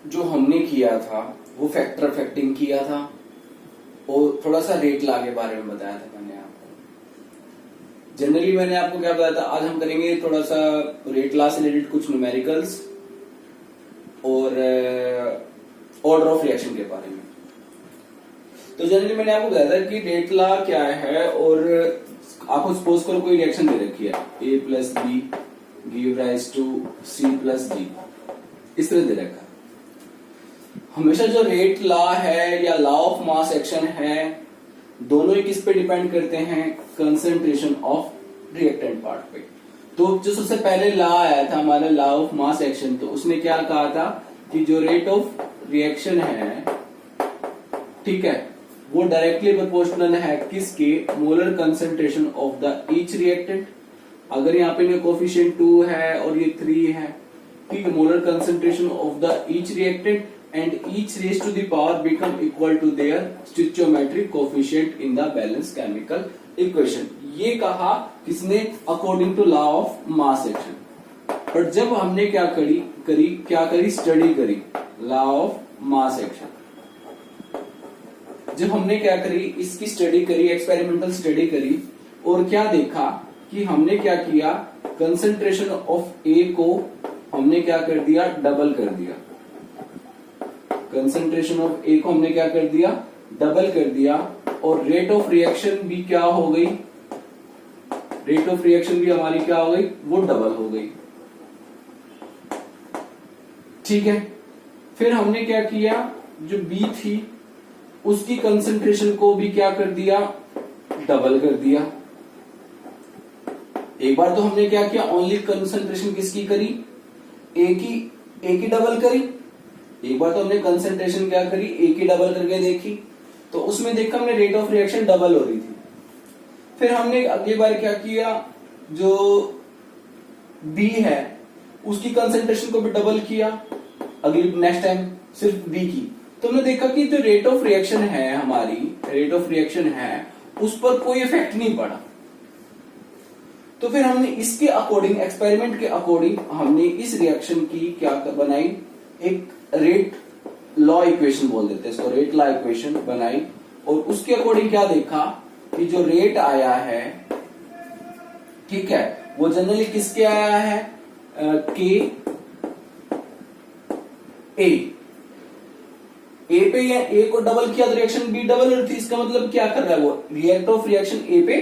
जो हमने किया था वो फैक्टर अफेक्टिंग किया था और थोड़ा सा रेट लॉ के बारे में बताया था मैंने आपको। जनरली मैंने आपको क्या बताया था, आज हम करेंगे थोड़ा सा रेट लॉ से रिलेटेड कुछ न्यूमेरिकल्स और ऑर्डर ऑफ रिएक्शन के बारे में। तो जनरली मैंने आपको बताया था कि रेट लॉ क्या है, और आपको सपोज करो कोई रिएक्शन दे रखी है a plus b give rise to c plus d, इस तरह दे रखा है। हमेशा जो रेट लॉ है या लॉ ऑफ मास एक्शन है, दोनों ही किस पे डिपेंड करते हैं, कंसंट्रेशन ऑफ रिएक्टेंट पार्ट पे। तो जो सबसे पहले लॉ आया था हमारा लॉ ऑफ मास एक्शन, तो उसने क्या कहा था कि जो रेट ऑफ रिएक्शन है, ठीक है, वो डायरेक्टली प्रोपोर्शनल है किसके, molar concentration of the each reactant. अगर यहाँ पे कोफिशिएंट 2 है और ये 3 है, ठीक है, molar concentration of the each reactant and each raised to the power become equal to their stoichiometric coefficient in the balanced chemical equation। ये कहा किसने, according to law of mass action. पर जब हमने क्या करी स्टडी करी लॉ ऑफ मास एक्शन, जब हमने क्या करी, इसकी स्टडी करी, एक्सपेरिमेंटल स्टडी करी, और क्या देखा कि हमने क्या किया, कंसंट्रेशन ऑफ ए को हमने क्या कर दिया, डबल कर दिया। कंसंट्रेशन ऑफ ए को हमने क्या कर दिया, डबल कर दिया, और रेट ऑफ रिएक्शन भी क्या हो गई, रेट ऑफ रिएक्शन भी हमारी क्या हो गई, वो डबल हो गई। ठीक है, फिर हमने क्या किया, जो बी थी उसकी कंसंट्रेशन को भी क्या कर दिया, डबल कर दिया। एक बार तो हमने क्या किया, ओनली कंसंट्रेशन किसकी करी, ए की डबल करी। एक बार तो हमने कंसंट्रेशन क्या करी, ए की डबल करके देखी, तो उसमें देखा हमने रेट ऑफ रिएक्शन डबल हो रही थी। फिर हमने अगली बार क्या किया, जो बी है उसकी कंसंट्रेशन को भी डबल किया, अगली नेक्स्ट टाइम सिर्फ बी की, तो हमने देखा कि जो रेट ऑफ रिएक्शन है हमारी, रेट ऑफ रिएक्शन है उस पर कोई इफेक्ट नहीं पड़ा। तो फिर हमने इसके अकॉर्डिंग, एक्सपेरिमेंट के अकॉर्डिंग हमने इस रिएक्शन की क्या बनाई, एक रेट लॉ इक्वेशन बोल देते हैं इसको, रेट लॉ इक्वेशन बनाई, और उसके अकॉर्डिंग क्या देखा कि जो रेट आया है, ठीक है, वो जनरली किसके आया है, के ए पे, या ए को डबल किया तो रिएक्शन बी डबल हो रही थी। इसका मतलब क्या कर रहा है, वो रिएक्ट ऑफ रिएक्शन ए पे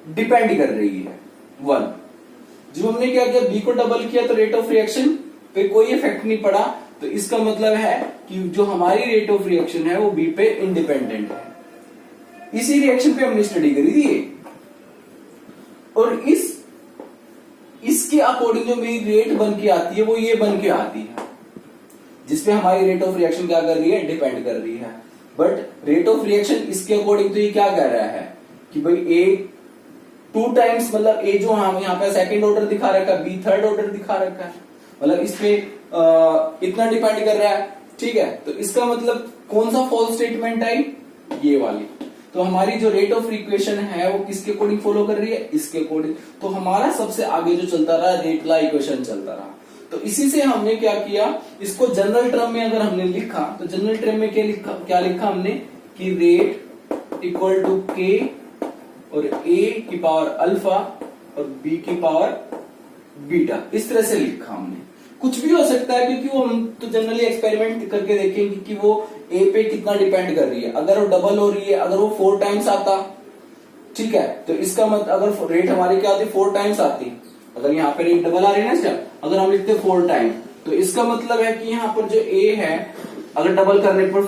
डिपेंड कर रही है, 1। जब हमने क्या किया, बी को डबल किया तो रेट ऑफ रिएक्शन पे कोई इफेक्ट नहीं पड़ा, तो इसका मतलब है कि जो हमारी रेट ऑफ रिएक्शन है वो बी पे इंडिपेंडेंट है। इसी रिएक्शन पे हमने स्टडी करी थी, और इसके अकॉर्डिंग जो मेरी रेट बन के आती है वो ये बन के आती है, जिसपे हमारी रेट ऑफ रिएक्शन क्या कर रही है, डिपेंड कर रही है। बट रेट ऑफ रिएक्शन इसके अकॉर्डिंग तो ये क्या कह रहा है कि भाई ए 2 टाइम्स, मतलब ए जो हम यहाँ पे सेकंड ऑर्डर दिखा रखा है, बी थर्ड ऑर्डर दिखा रखा है, मतलब इसपे इतना डिपेंड कर रहा है। ठीक है, तो इसका मतलब कौन सा फॉल्स स्टेटमेंट आई, ये वाली। तो हमारी जो रेट ऑफ इक्वेशन है वो किसके अकॉर्डिंग फॉलो कर रही है, इसके अकॉर्डिंग। तो हमारा सबसे आगे जो चलता रहा रेट लॉ इक्वेशन चलता रहा। तो इसी से हमने क्या किया, इसको जनरल टर्म में अगर हमने लिखा तो जनरल टर्म में क्या लिखा हमने कि रेट इक्वल टू के और ए की पावर अल्फा और बी की पावर बीटा, इस तरह से लिखा हमने। कुछ भी हो सकता है, क्योंकि वो हम तो जनरली एक्सपेरिमेंट करके देखेंगे कि वो ए पे कितना डिपेंड कर रही है। अगर वो डबल हो रही है, अगर वो 4 टाइम्स आता, ठीक है, तो इसका मतलब अगर रेट हमारी क्या आती, 4 टाइम्स आती, अगर यहाँ पे रेट डबल आ रही है ना, अगर हम लिखते 4 टाइम, तो इसका मतलब है कि यहाँ पर जो ए है अगर डबल करने पर,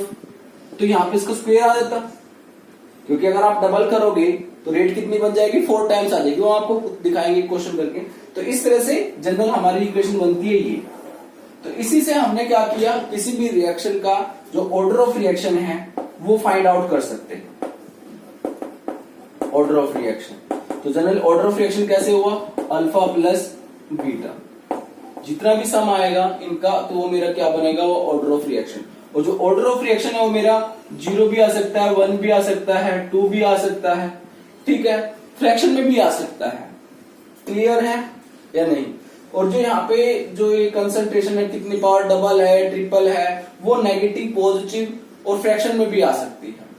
तो यहाँ पे इसका स्क्वायर आ जाता, क्योंकि अगर आप डबल करोगे तो रेट कितनी बन जाएगी, 4 टाइम्स आ जाएगी। वो आपको दिखाएंगे क्वेश्चन करके। तो इस तरह से जनरल हमारी इक्वेशन बनती है ये। तो इसी से हमने क्या किया, किसी भी रिएक्शन का जो ऑर्डर ऑफ रिएक्शन है वो फाइंड आउट कर सकते हैं, ऑर्डर ऑफ रिएक्शन। तो जनरल ऑर्डर ऑफ रिएक्शन कैसे हुआ, अल्फा प्लस बीटा, जितना भी सम आएगा इनका तो वो मेरा क्या बनेगा, वो ऑर्डर ऑफ रिएक्शन। और जो ऑर्डर ऑफ रिएक्शन है वो मेरा 0 भी आ सकता है, 1 भी आ सकता है, 2 भी आ सकता है, ठीक है, फ्रैक्शन में भी आ सकता है। क्लियर है या नहीं? और जो यहाँ पे जो ये कंसंट्रेशन है कितनी पावर डबल है ट्रिपल है वो नेगेटिव पॉजिटिव और फ्रैक्शन में भी आ सकती है।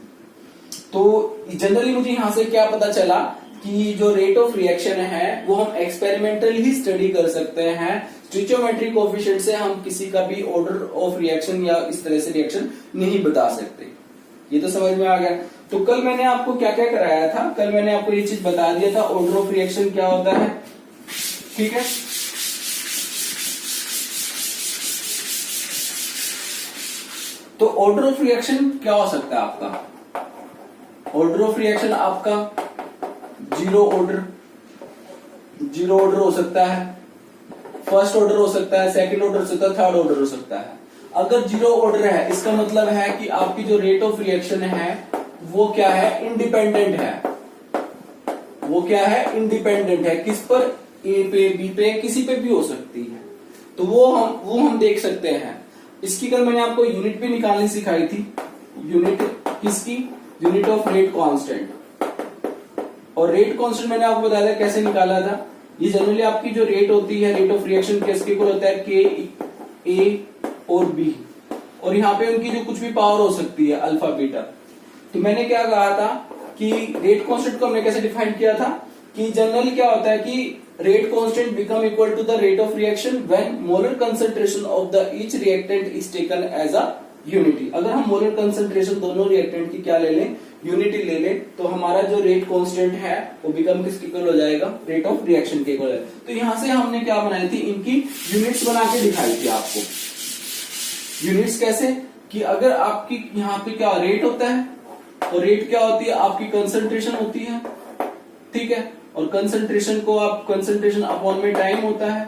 तो जनरली मुझे यहाँ से क्या पता चला कि जो रेट ऑफ रिएक्शन है वो हम एक्सपेरिमेंटल ही स्टडी कर सकते हैं, स्टोइचियोमेट्रिक कोएफिशिएंट से हम किसी का भी ऑर्डर ऑफ रिएक्शन या इस तरह से रिएक्शन नहीं बता सकते। ये तो समझ में आ गया। तो कल मैंने आपको क्या क्या कराया था, कल मैंने आपको ये चीज बता दिया था ऑर्डर ऑफ रिएक्शन क्या होता है, ठीक है। तो ऑर्डर ऑफ रिएक्शन क्या हो सकता है आपका, ऑर्डर ऑफ रिएक्शन आपका जीरो ऑर्डर हो सकता है, फर्स्ट ऑर्डर हो सकता है, सेकंड ऑर्डर हो सकता है, थर्ड ऑर्डर हो सकता है। अगर जीरो ऑर्डर है इसका मतलब है कि आपकी जो रेट ऑफ रिएक्शन है वो क्या है, इंडिपेंडेंट है। वो क्या है, इंडिपेंडेंट है। किस पर, ए पे, बी पे, किसी पे भी हो सकती है। तो वो हम देख सकते हैं। इसकी कल मैंने आपको यूनिट भी निकालनी सिखाई थी। यूनिट किसकी, यूनिट ऑफ रेट कांस्टेंट। और रेट कांस्टेंट मैंने आपको बताया था कैसे निकाला था। ये जनरली आपकी जो रेट होती है, रेट ऑफ रिएक्शन किसके इक्वल होता है, के, ए और बी, और यहाँ पे उनकी जो कुछ भी पावर हो सकती है, अल्फा बीटा। तो मैंने क्या कहा था कि रेट कांस्टेंट को हमने कैसे डिफाइन किया था कि जनरली क्या होता है कि rate constant become equal to the rate of reaction when molar concentration of the each reactant is taken as a unity. अगर हम मोलर कंसंट्रेशन दोनों रिएक्टेंट की क्या ले लें, यूनिटी ले लें, तो हमारा जो रेट कांस्टेंट है वो बिकम किसके इक्वल हो जाएगा, रेट ऑफ रिएक्शन के इक्वल। तो यहां से हमने क्या बनाई थी, इनकी यूनिट्स बना के दिखाई थी आपको। यूनिट्स कैसे कि अगर आपकी यहाँ पे क्या रेट होता है, और रेट क्या होती है, आपकी कंसंट्रेशन होती है, ठीक है। और कंसंट्रेशन को आप कंसंट्रेशन अपॉन में टाइम होता है,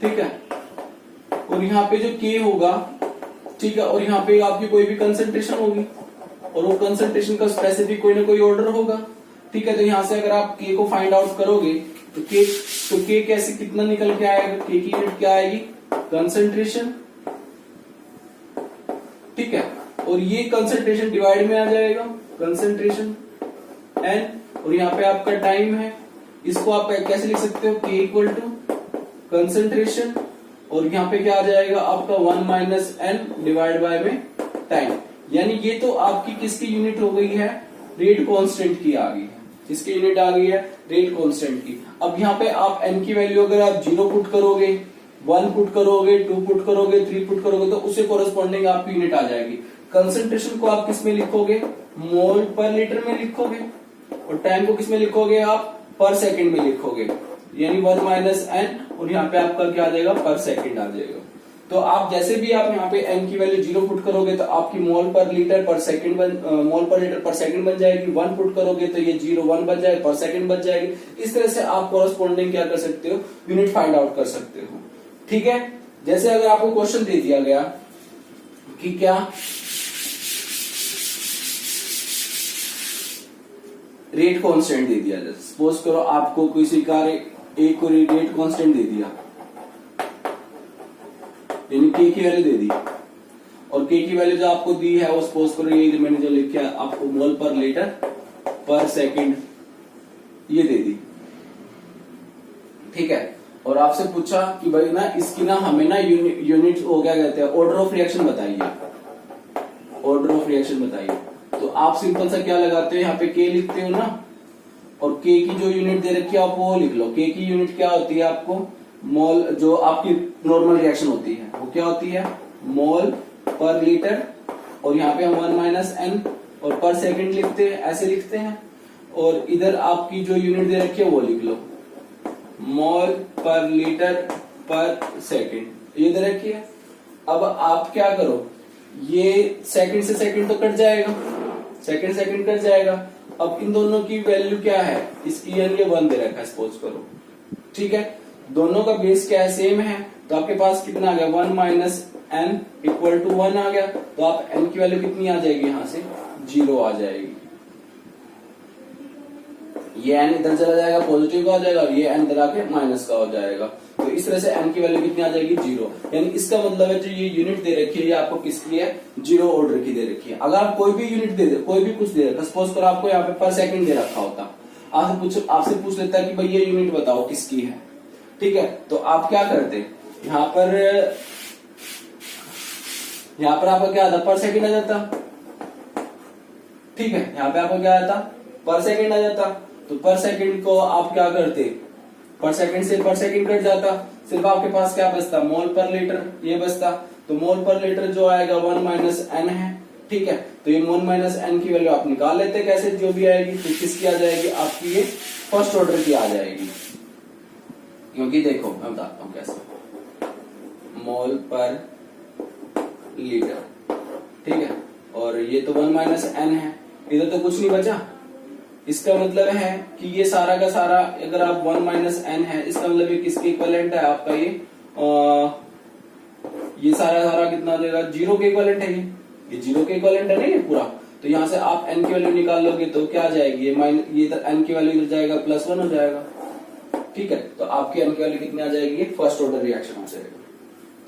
ठीक है। और यहाँ पे जो के होगा, ठीक है, और यहाँ पे आपकी कोई भी कंसंट्रेशन होगी, और वो कंसंट्रेशन का स्पेसिफिक कोई ना कोई ऑर्डर होगा, ठीक है। तो यहाँ से अगर आप के को फाइंड आउट करोगे तो के कैसे कितना निकल के आएगा, के की यूनिट क्या आएगी, कंसंट्रेशन, ठीक है। और ये कंसंट्रेशन डिवाइड में आ जाएगा, कंसंट्रेशन एन, और यहाँ पे आपका टाइम है। इसको आप कैसे लिख सकते हो, के इक्वल टू कंसंट्रेशन, और यहाँ पे क्या आ जाएगा आपका 1 माइनस एन डिवाइड बाय में टाइम। यानी ये तो आपकी किसकी यूनिट हो गई है, रेट कांस्टेंट की आ गई है। किसकी यूनिट आ गई है, रेट कांस्टेंट की। अब यहाँ पे आप एन की वैल्यू अगर आप 0 पुट करोगे, 1 पुट करोगे, 2 पुट करोगे, 3 पुट करोगे, तो उससे कोरस्पॉन्डिंग आपकी यूनिट आ जाएगी। कंसंट्रेशन को आप किस में लिखोगे, मोल पर लीटर में लिखोगे, और टाइम को किस में लिखोगे, आप पर सेकंड में लिखोगे, यानी 1 माइनस एन, और यहाँ पे आपका क्या आ जाएगा, पर सेकंड आ जाएगा। तो आप जैसे भी आप यहाँ पे एन की वैल्यू 0 पुट करोगे तो आपकी मोल पर लीटर पर सेकंड मोल पर लीटर पर सेकंड बन जाएगी। 1 पुट करोगे तो ये 0.1 बन जाएगी, पर सेकंड बन जाएगी। इस तरह से आप कोरस्पॉन्डिंग क्या कर सकते हो, यूनिट फाइंड आउट कर सकते हो, ठीक है। जैसे अगर आपको क्वेश्चन दे दिया गया कि क्या रेट कांस्टेंट दे दिया, सपोज करो आपको किसी का एक को रेट कांस्टेंट दे दिया, यानी के की वैल्यू दे दी, और के की वैल्यू जो आपको दी है वो सपोज करो ये मैंने जो लिखा है आपको मोल पर लीटर पर सेकंड ये दे दी, ठीक है। और आपसे पूछा कि भाई ना इसकी ना हमें ना यूनिट हो क्या कहते हैं, ऑर्डर ऑफ रिएक्शन बताइए, ऑर्डर ऑफ रिएक्शन बताइए। तो आप सिंपल सा क्या लगाते हो, यहाँ पे के लिखते हो ना, और के की जो यूनिट दे रखी है आप वो लिख लो। के की यूनिट क्या होती है, आपको मोल, जो आपकी नॉर्मल रिएक्शन होती है वो क्या होती है, मोल पर लीटर, और यहाँ पे हम 1 माइनस एन और पर सेकंड लिखते हैं, ऐसे लिखते हैं। और इधर आपकी जो यूनिट दे रखी है वो लिख लो, मोल पर लीटर पर सेकंड ये दे रखी है। अब आप क्या करो, ये सेकंड से सेकंड तो कट जाएगा, सेकंड सेकंड कट जाएगा। अब इन दोनों की वैल्यू क्या है, इसकी यानी 1 दे रखा है सपोज करो, ठीक है। दोनों का बेस क्या है, सेम है, तो आपके पास कितना आ गया, 1 माइनस एन इक्वल टू 1 आ गया। तो आप एन की वैल्यू कितनी आ जाएगी, यहां से 0 आ जाएगी। ये एन इधर चला जाएगा, पॉजिटिव का हो जाएगा, और ये एन इधर आके माइनस का हो जाएगा। तो इस तरह से एन की वैल्यू कितनी आ जाएगी, 0। यानी इसका मतलब है जो ये यूनिट दे रखी है ये आपको किसकी है, 0 ऑर्डर की दे रखी है। अगर आप कोई भी यूनिट दे दे, कोई भी कुछ दे रखा, सपोज करो आपको यहाँ पे पर सेकंड दे रखा होता, आपसे पूछ लेता है कि भाई ये यूनिट बताओ किसकी है, ठीक है, तो आप क्या करते, यहाँ पर आपका क्या आता, पर सेकेंड आ जाता। ठीक है, यहाँ पे आपको क्या आता, पर सेकेंड आ जाता। तो पर सेकेंड को आप क्या करते, पर सेकेंड से पर सेकेंड कट जाता, सिर्फ आपके पास क्या बचता, मोल पर लीटर ये बचता। तो मोल पर लीटर जो आएगा 1 माइनस एन है। ठीक है, तो ये 1 माइनस एन की वैल्यू आप निकाल लेते, कैसे जो भी आएगी, तो किसकी आ जाएगी, आपकी ये फर्स्ट ऑर्डर की आ जाएगी। क्योंकि देखो मैं बताता हूं कैसे, मोल पर लीटर, ठीक है, और ये तो 1 माइनस एन है, इधर तो कुछ नहीं बचा। इसका मतलब है कि ये सारा का सारा, अगर आप 1 माइनस एन है, इसका मतलब ये किसके इक्विवेलेंट है आपका, ये सारा कितना देगा, 0 के इक्विवेलेंट है। ये 0 के इक्विवेलेंट है ना ये पूरा। तो यहाँ से आप एन की वैल्यू निकाल लोगे तो क्या आ जाएगी, ये इधर एन की वैल्यू इधर जाएगा, +1 हो जाएगा। ठीक है, तो आपकी एन की वैल्यू कितनी आ जाएगी, फर्स्ट ऑर्डर रिएक्शन आ जाएगा।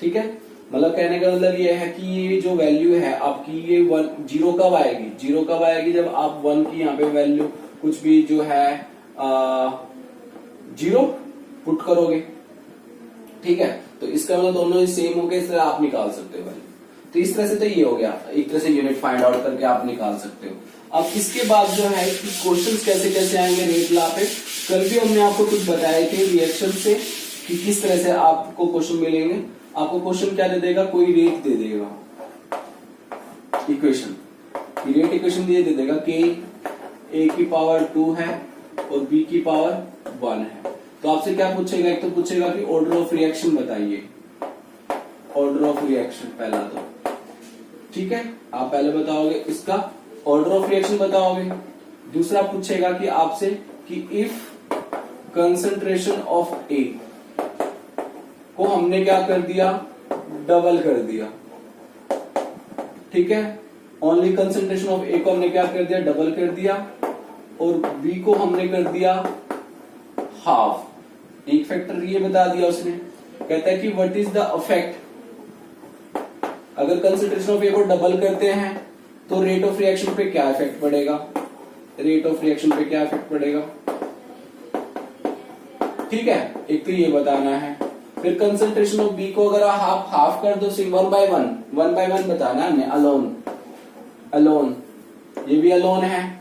ठीक है, मतलब कहने का मतलब ये है कि ये जो वैल्यू है आपकी, ये 0 कब आएगी, 0 कब आएगी, जब आप 1 की यहाँ पे वैल्यू कुछ भी जो है 0 पुट करोगे। ठीक है, तो इसका मतलब दोनों ही सेम हो गए, इस तरह आप निकाल सकते हो वैल्यू। तो इस तरह से तो ये हो गया, एक तरह से यूनिट फाइंड आउट करके आप निकाल सकते हो। अब इसके बाद जो है कि क्वेश्चंस कैसे कैसे आएंगे रेट ला पे, कल भी हमने आपको कुछ बताए थे रिएक्शन से कि किस तरह से आपको क्वेश्चन मिलेंगे। आपको क्वेश्चन क्या दे देगा, कोई रेट दे देगा, इक्वेशन, रेट इक्वेशन दे देगा कि a की पावर 2 है और b की पावर 1 है। तो आपसे क्या पूछेगा, एक तो पूछेगा कि ऑर्डर ऑफ रिएक्शन बताइए, ऑर्डर ऑफ रिएक्शन पहला तो, ठीक है, आप पहले बताओगे इसका ऑर्डर ऑफ रिएक्शन बताओगे। दूसरा पूछेगा कि आपसे कि इफ कंसंट्रेशन ऑफ ए को हमने क्या कर दिया, डबल कर दिया। ठीक है, ओनली कंसंट्रेशन ऑफ ए को हमने क्या कर दिया, डबल कर दिया, और बी को हमने कर दिया हाफ। एक फैक्टर ये बता दिया उसने, कहता है कि व्हाट इज द इफेक्ट, अगर कंसंट्रेशन ऑफ ए को डबल करते हैं तो रेट ऑफ रिएक्शन पे क्या इफेक्ट पड़ेगा, रेट ऑफ रिएक्शन पे क्या इफेक्ट पड़ेगा। ठीक है, एक तो ये बताना है। फिर कंसंट्रेशन ऑफ बी को अगर हाफ हाफ कर दो, 1 बाय 1 बताना है, अलोन अलोन, ये भी अलोन है,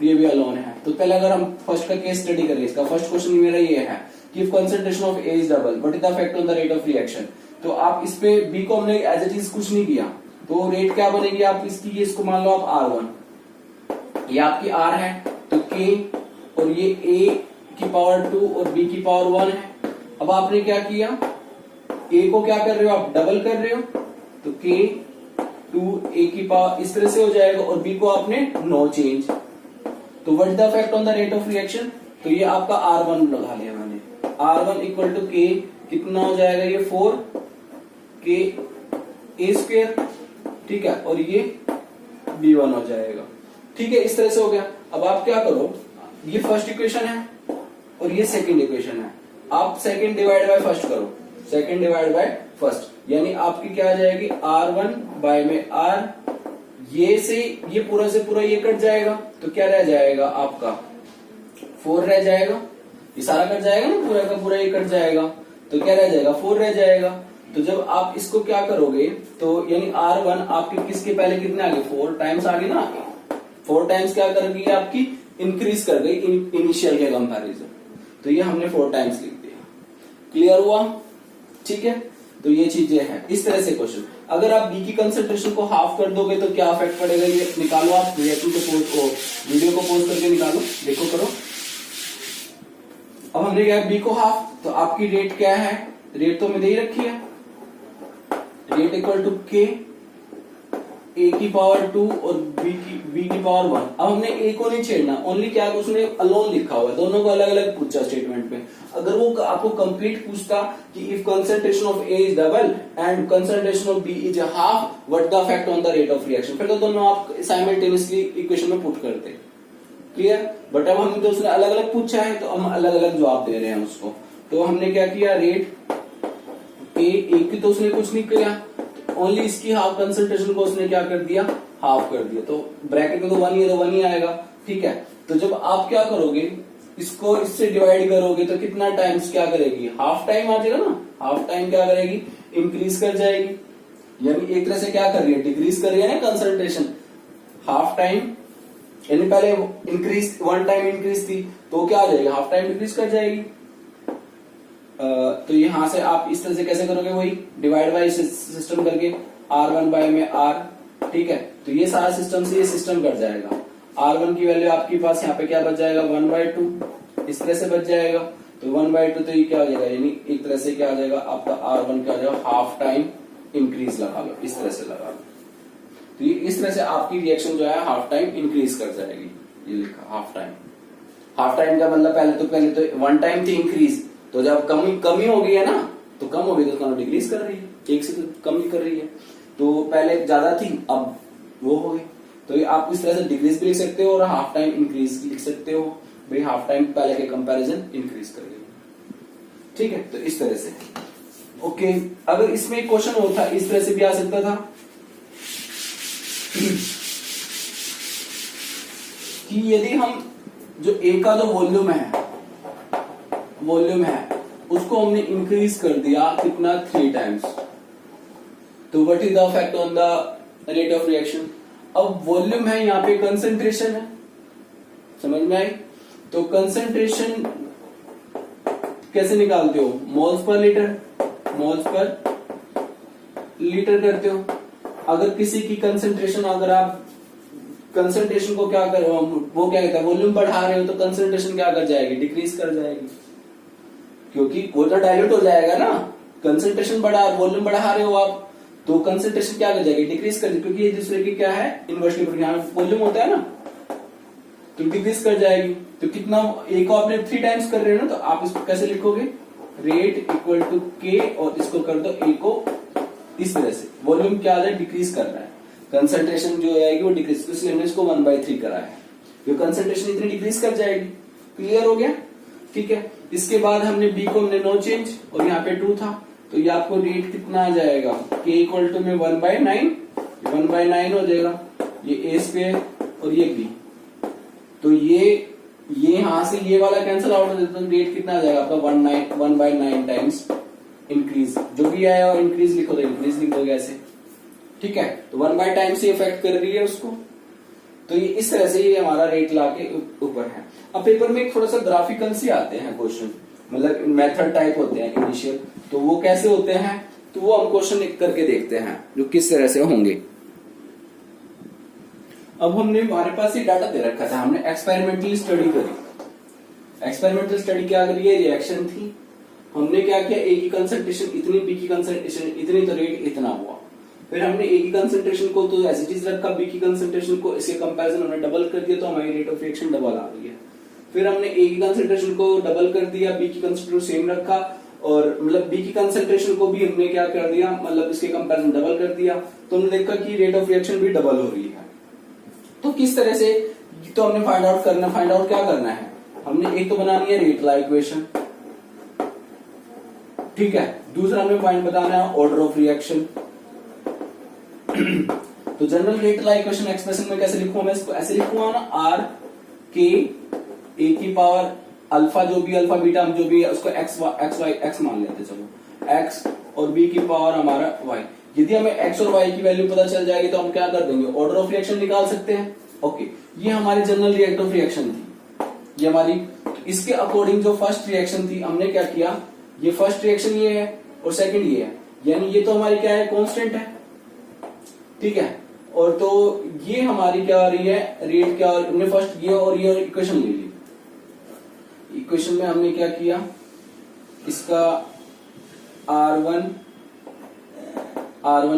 ये भी अलोन है। तो पहले अगर हम फर्स्ट का केस स्टडी करें, इसका फर्स्ट क्वेश्चन मेरा ये है कि if concentration of A is double what is the effect on the rate of reaction. तो आप इस पे बी को हमने एज इट इज कुछ नहीं किया, तो रेट क्या बनेगी आप इसकी, ये इसको मान लो आप R1, ये आपकी R है, तो K, और ये A की पावर 2 और B की पावर 1 है। अब आपने क्या किया, A को क्या कर रहे हो आप, डबल कर रहे हो, तो K 2A की पावर इस तरह से हो जाएगा, और B को आपने नो चेंज। तो what is the effect on the rate of reaction, तो ये आपका R1 लगा लिया मैंने, R1 इक्वल टू K कितना हो जाएगा, ये 4K A स्क्वायर, ठीक है, और ये B1 हो जाएगा। ठीक है, इस तरह से हो गया। अब आप क्या करो, ये फर्स्ट इक्वेशन है और ये सेकंड इक्वेशन है, आप सेकंड डिवाइड बाय फर्स्ट करो, सेकंड डिवाइड बाय फर्स्ट, यानी आपकी क्या आ जाएगी, R1 बाय में R, ये से ये पूरा से पूरा ये कट जाएगा, तो क्या रह जाएगा आपका 4 रह जाएगा, ये सारा कट जाएगा ना, पूरा का पूरा ये कट जाएगा, तो क्या रह जाएगा 4 रह जाएगा। तो जब आप इसको क्या करोगे, तो यानी R1 आपके किसके पहले कितने आगे, 4 टाइम्स आगे ना, 4 टाइम्स क्या कर गई आपकी, इंक्रीज कर गई इनिशियल के कंपैरिजन, तो ये हमने 4 टाइम्स लिख दिया। क्लियर हुआ, ठीक है, तो ये चीजें हैं इस तरह से क्वेश्चन। अगर आप बी की कंसंट्रेशन को हाफ कर दोगे तो क्या इफेक्ट पड़ेगा, ये निकालो आप, रिएक्शन को वीडियो को पॉज करके निकालो, देखो करो। अब हमने क्या, बी को हाफ, तो आपकी रेट क्या है, रेट तो मैंने दे ही रखी है, रेट इक्वल टू के ए की पावर 2 और बी की पावर 1। अब हमने ए को नहीं छेड़ना, ओनली क्या उसने अलोन लिखा हुआ है, दोनों को अलग अलग पूछा स्टेटमेंट में। अगर वो आपको कंप्लीट पूछता कि if concentration of A is double and concentration of B is half what the effect on the rate of reaction, फिर तो दोनों आप साइमल्टेनियसली इक्वेशन में पुट करते। क्लियर, बट अब हमने तो उसने अलग अलग पूछा है तो हम अलग अलग जवाब दे रहे हैं उसको। तो हमने क्या किया, रेट ए की तो उसने कुछ नहीं किया, ओनली इसकी हाफ कंसंट्रेशन को उसने क्या कर दिया, हाफ कर दिया, तो ब्रैकेट में तो 1 ही है तो 1 ही आएगा। ठीक है, तो जब आप क्या करोगे, इसको इससे डिवाइड करोगे तो कितना टाइम्स क्या करेगी, हाफ टाइम आ जाएगा ना, हाफ टाइम क्या करेगी, इंक्रीज कर जाएगी। यानी एक तरह से क्या कर रही है, डिक्रीज कर रही है ना कंसंट्रेशन। हाफ टाइम यानी पहले इंक्रीज, वन टाइम इंक्रीज थी तो क्या आ जाएगा, हाफ टाइम डिक्रीज कर जाएगी। तो यहां से आप इस तरह से कैसे करोगे, वही डिवाइड बाय सिस्टम करके, R1 बाय में R, ठीक है। तो ये सारा सिस्टम से ये सिस्टम कट जाएगा। R1 की वैल्यू आपके पास यहाँ पे क्या बच जाएगा, 1/2 इस तरह से बच जाएगा। तो 1/2 तो ये क्या हो जाएगा, यानी एक तरह से क्या आ जाएगा आपका R1 क्या आ जाएगा, हाफ टाइम इंक्रीज लगा लो, इस तरह से लगा लो। तो ये इस तरह से आपकी रिएक्शन जो है हाफ टाइम इंक्रीज कर जाएगी। ये लिखा हाफ टाइम, हाफ टाइम का मतलब पहले तो वन टाइम थी इंक्रीज, तो जब कमी हो गई है ना, तो कम हो गई तो डिक्रीज कर रही है, एक से तो कम ही कर रही है। तो पहले ज्यादा थी अब वो हो गई, तो ये आप इस तरह से डिक्रीज भी लिख सकते हो और हाफ टाइम इंक्रीज लिख सकते हो, भाई हाफ टाइम पहले के कंपैरिजन इंक्रीज कर गई, ठीक है। तो इस तरह से ओके। अगर इसमें एक क्वेश्चन होता इस तरह से भी आ सकता था कि यदि हम जो ए का जो वॉल्यूम है उसको हमने इंक्रीज कर दिया कितना, 3 टाइम्स, तो what is the effect on the rate of reaction. अब वॉल्यूम है, यहाँ पे कंसंट्रेशन है, समझ में आई। तो कंसंट्रेशन कैसे निकालते हो, मोल्स पर लीटर करते हो। अगर किसी की कंसंट्रेशन, अगर आप कंसंट्रेशन को क्या कर, वो क्या कहता है, वॉल्यूम बढ़ा रहे हो तो कंसंट्रेशन क्या कर जाएगी, डिक्रीज कर जाएगी, क्योंकि वो तो डायल्यूट हो जाएगा ना। कंसंट्रेशन वॉल्यूम बढ़ा रहे हो आप, तो कंसंट्रेशन क्या कर जाएगी, डिक्रीज कर जाएगी, क्योंकि ये दूसरे की क्या है, इनवर्सली वॉल्यूम होता है ना, तो डिक्रीज कर जाएगी। तो कितना, ए को आपने 3 टाइम्स कर रहे हो ना, तो आप इसको कैसे लिखोगे, रेट इक्वल टू के, और इसको कर दो ए को इस तरह से, वॉल्यूम क्या है, डिक्रीज कर रहा है, कंसंट्रेशन जो आएगी वो डिक्रीज, इसलिए हमने इसको 1/3 करा है, तो कंसंट्रेशन इतनी डिक्रीज कर जाएगी। क्लियर हो गया, ठीक है। इसके बाद हमने बी को हमने नो चेंज, और यहाँ पे 2 था, तो ये आपको रेट कितना आ जाएगा, के इक्वल टू में 1/9 हो जाएगा, ये ए स्क्वायर और ये बी, तो ये यहां से ये वाला कैंसिल आउट हो जाता है, रेट कितना आ जाएगा आपका 1/9 टाइम्स इंक्रीज, जो भी आया और इंक्रीज लिखो तो इंक्रीज लिख दोगे ऐसे, ठीक है। तो 1/9 टाइम्स से इफेक्ट कर रही है उसको, तो ये इस तरह से ये हमारा रेट लाके ऊपर है। अब पेपर में थोड़ा सा ग्राफिकल से आते हैं क्वेश्चन, मतलब मेथड टाइप होते हैं इनिशियल, तो वो कैसे होते हैं, तो वो हम क्वेश्चन करके देखते हैं जो किस तरह से होंगे। अब हमने, हमारे पास ये डाटा दे रखा था, हमने एक्सपेरिमेंटल स्टडी करी। एक्सपेरिमेंटल स्टडी क्या करी है, रिएक्शन थी, हमने क्या किया, ए की कंसंट्रेशन इतनी, बी की कंसंट्रेशन इतनी, तो रेट इतना हुआ। फिर हमने ए की कंसंट्रेशन को तो एज इट इज रखा, बी की कंसंट्रेशन को इसके कंपैरिजन हमने डबल कर दिया, तो हमारी रेट ऑफ रिएक्शन डबल आ गई है। फिर हमने ए की कंसंट्रेशन को डबल कर दिया, बी की कंसंट्रेशन सेम रखा, और मतलब बी की कंसंट्रेशन को भी हमने क्या कर दिया, मतलब इसके कंपैरिजन डबल कर दिया, तो हमने देखा कि रेट ऑफ रिएक्शन भी डबल हो रही है। तो किस तरह से, तो हमने फाइंड आउट क्या करना है, हमने एक तो बनानी है रेट ला इक्वेशन, ठीक है। दूसरा हमें पॉइंट बताना है ऑर्डर ऑफ रिएक्शन। तो जनरल रेट ला इक्वेशन एक्सप्रेशन में कैसे लिखूंगा, मैं इसको ऐसे लिखूंगा ना, आर के ए की पावर अल्फा, जो भी अल्फा बीटा हम जो भी है उसको एक्स वाई एक्स मान लेते, चलो एक्स, और बी की पावर हमारा वाई। यदि हमें एक्स और वाई की वैल्यू पता चल जाएगी तो हम क्या कर देंगे, ऑर्डर ऑफ रिएक्शन निकाल सकते हैं। ओके, ये हमारी जनरल रिएक्ट ऑफ रिएक्शन थी, ये हमारी। इसके अकॉर्डिंग जो फर्स्ट रिएक्शन थी, हमने क्या किया, ये फर्स्ट रिएक्शन ये है और सेकंड ये है, यानी ये तो हमारी क्या है, कांस्टेंट है, ठीक है। और तो ये हमारी क्या आ रही है, रेट क्या, हमने फर्स्ट ये और ये इक्वेशन ले ली। इक्वेशन में हमने क्या किया, इसका R1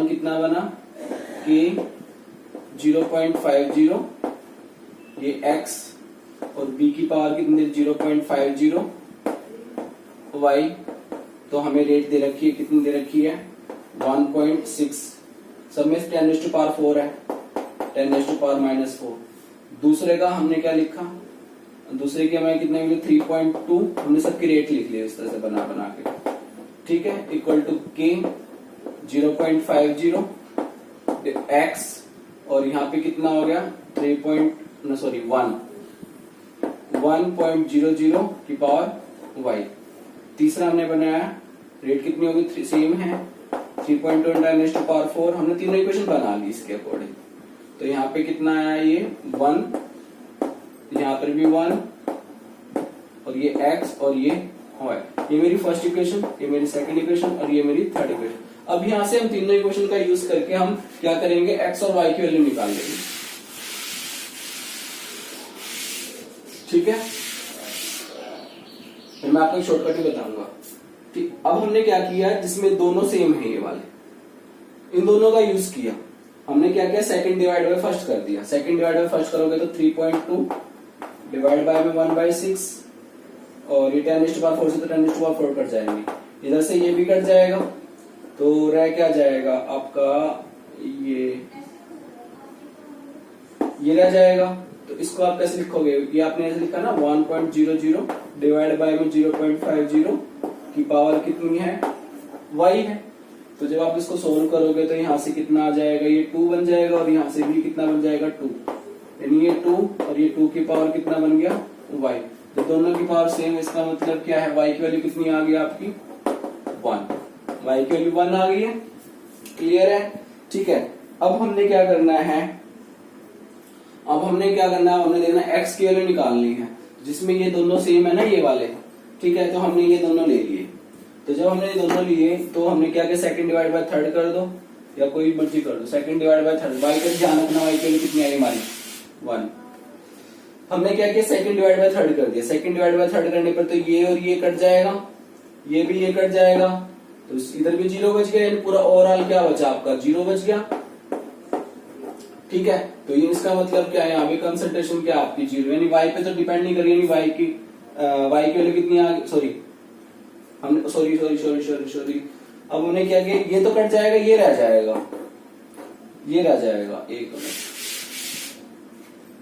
कितना बना, के 0.50, ये x, और b की पावर कितनी 0.50 y, तो हमें रेट दे रखी है, कितनी दे रखी है 1.6, सब में 10⁴ है, 10⁻⁻⁴। दूसरे का हमने क्या लिखा, दूसरे की हमें कितने मिले 3.2, हमने सबकी रेट लिख ली इस तरह से बना के, ठीक है, इक्वल टू के 0.50 x, और यहाँ पे कितना हो गया 1, 1.00 की पावर y। तीसरा हमने बनाया रेट कितनी होगी, सेम है 3.2 10 to power 4। हमने तीनों इक्वेशन बना ली इसके अकॉर्डिंग। तो यहाँ पे कितना आया, ये 1, यहाँ पर भी 1, और ये x और ये y। ये मेरी फर्स्ट इक्वेशन, ये मेरी सेकंड इक्वेशन और ये मेरी थर्ड इक्वेशन। अब यहाँ से हम तीनों इक्वेशन का यूज करके हम क्या करेंगे, x और y की वैल्यू निकाल लेंगे। ठीक है, फिर मैं आपको एक शॉर्टकट ही बताऊंगा। ठीक, अब हमने क्या किया, जिसमें दोनों सेम है ये वाले, इन दोनों का यूज किया। हमने क्या किया, सेकंड डिवाइड बाय फर्स्ट कर दिया। सेकंड डिवाइड बाय फर्स्ट करोगे तो 3.2 डिवाइड बाय में 1/6, और ये 10 to power 4 से तो 10 to power 4 कट जाएंगे। इधर से ये भी कट जाएगा, तो रह क्या जाएगा आपका, ये रह जाएगा। तो इसको आप कैसे लिखोगे, ये आपने ऐसे लिखा ना 1.00 डिवाइड बाय में 0.50 की पावर कितनी है, y है। तो जब आप इसको सोल्व करोगे तो यहाँ से कितना आ जाएगा, ये 2 बन जाएगा, और यहाँ से भी कितना बन जाएगा 2, यानी ये 2 और ये 2 की पावर कितना बन गया, y। तो दोनों की पावर सेम है, इसका मतलब क्या है, y की वैल्यू कितनी आ गई आपकी 1, y की वैल्यू 1 आ गई है। क्लियर है, ठीक है। अब हमने क्या करना है, हमने देखना x की वैल्यू निकालनी है, जिसमें ये दोनों सेम है ना ये वाले। ठीक है, तो हमने ये दोनों ले लिए। तो जब हमने ये दोनों लिए तो हमने क्या किया, सेकंड डिवाइड बाय थर्ड कर दो, या कोई मर्जी कर दो, second divide by third. y का ध्यान रखना, y की वैल्यू कितनी आई हमारी 1। हमने क्या किया, सेकंड डिवाइड बाय थर्ड कर दिया। सेकंड डिवाइड बाय थर्ड करने पर तो ये और ये कट जाएगा, ये भी ये कट जाएगा, तो इधर भी 0 बच गया, यानी पूरा ओवरऑल क्या बचा आपका 0 बच गया। ठीक है, तो ये इसका मतलब क्या है, यहाँ पे कंसंट्रेशन क्या आपकी 0, यानी y पे तो डिपेंड नहीं कर रही, यानी y की वैल्यू कितनी आ गई, सॉरी। अब हमने क्या किया, ये तो कट जाएगा, ये रह जाएगा, एक मिनट,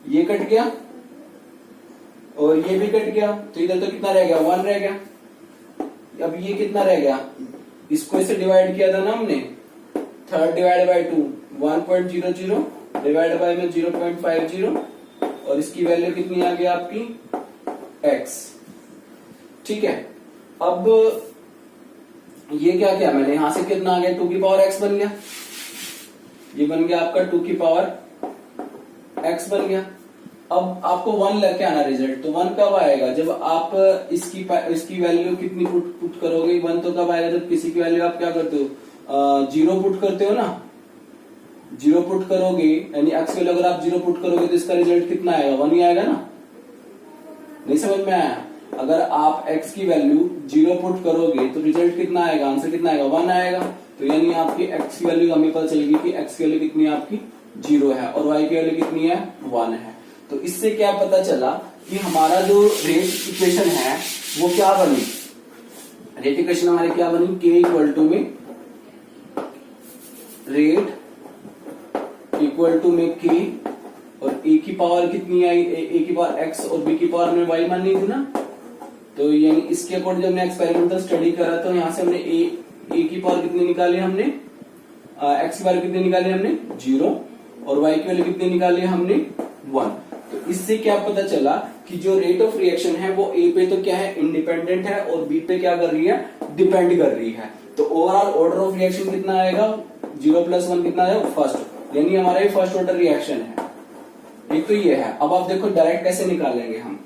ये कट गया और ये भी कट गया, तो इधर तो कितना रह गया, 1 रह गया। अब ये कितना रह गया, इसको इससे डिवाइड किया था ना हमने, third divide by 2, 1.00 divide by में 0.50, और इसकी वैल्यू कितनी आ गई आपकी x। ठीक है, अब ये क्या किया मैंने, यहां से कितना आ गया, 2 की पावर x बन गया, ये बन गया आपका 2 की पावर x बन गया। अब आपको 1 लेके आना रिजल्ट, तो 1 कब आएगा, जब आप इसकी वैल्यू कितनी पुट करोगे। 1 तो कब आएगा, जब किसी की वैल्यू आप क्या करते हो, 0 पुट करते हो ना, 0 पुट करोगे, यानी x की वैल्यू अगर आप 0 पुट करोगे तो इसका रिजल्ट कितना आएगा, 1 ही आएगा ना। नहीं समझ में आया, अगर आप x की वैल्यू 0 पुट करोगे तो रिजल्ट कितना आएगा, आंसर कितना आएगा, 1 आएगा। तो यानी आपकी x की वैल्यू हमें पता चलेगी कि x की वैल्यू कितनी है आपकी 0 है, और y की वैल्यू कितनी है 1 है। तो इससे क्या पता चला कि हमारा जो रेट इक्वेशन है वो क्या बनी, रेट इक्वेशन हमारी क्या बनी, k इक्वल टू में रेट इक्वल टू में k, और a की पावर कितनी आई, a की पावर x और b की पावर में y माननी थी ना। तो यानी इसके अकॉर्डिंग जब हमने एक्सपेरिमेंटल स्टडी करा तो यहाँ से हमने a की पावर कितनी निकाली हमने, x की पावर कितनी निकाली हमने 0, और y की वैल्यू कितनी निकाली हमने 1। तो इससे क्या पता चला कि जो रेट ऑफ रिएक्शन है वो a पे तो क्या है इंडिपेंडेंट है, और b पे क्या कर रही है, डिपेंड कर रही है। तो ओवरऑल ऑर्डर ऑफ रिएक्शन कितना आएगा, 0 + 1 कितना आएगा, फर्स्ट, यानी हमारा ये फर्स्ट ऑर्डर रिएक्शन है। एक तो ये है। अब आप देखो डायरेक्ट कैसे निकालेंगे हम।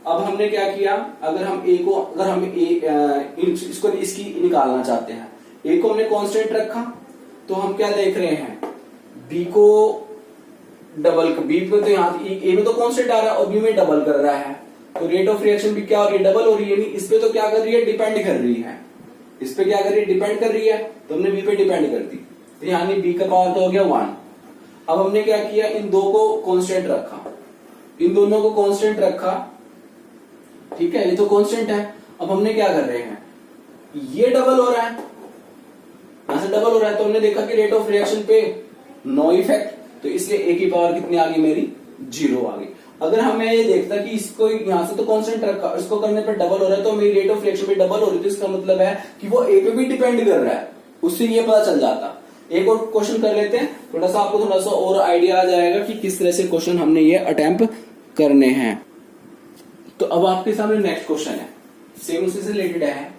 अब हमने क्या किया, अगर हम इसको इसकी निकालना चाहते हैं, a को हमने कांस्टेंट रखा, तो हम क्या देख रहे हैं, b को डबल, b पे तो यहाँ a में तो कांस्टेंट आ रहा है और b में डबल कर रहा है, तो रेट ऑफ रिएक्शन भी क्या हो रही है, डबल हो रही है। इस पे तो क्या कर रही है, डिपेंड कर रही है, इस पे क्या कर रही है, डिपेंड कर रही है, तो हमने b पे डिपेंड कर दी, तो यानी b का पावर तो हो गया 1। अब हमने क्या किया, इन दो को कांस्टेंट रखा, इन दोनों को कांस्टेंट रखा, ठीक है, ये तो कांस्टेंट है। अब हमने क्या कर रहे हैं, ये डबल हो रहा है, यहां से डबल हो रहा है, तो हमने देखा कि रेट ऑफ रिएक्शन पे नो इफेक्ट, तो इसलिए a की पावर कितनी आ गई मेरी 0 आ गई। अगर हमें ये देखता कि इसको यहां से तो कांस्टेंट रखा, इसको करने पर डबल हो रहा है, तो मेरी रेट ऑफ रिएक्शन पे डबल हो रही थी, इसका मतलब है कि वो a पे भी डिपेंड कर रहा है, उससे ये पता चल जाता। एक और क्वेश्चन कर लेते हैं, थोड़ा सा आपको थोड़ा सा और आइडिया आ जाएगा कि किस तरह से क्वेश्चन हमने ये अटेम्प्ट करने हैं। तो अब आपके सामने नेक्स्ट क्वेश्चन है, सेम उसी से रिलेटेड है।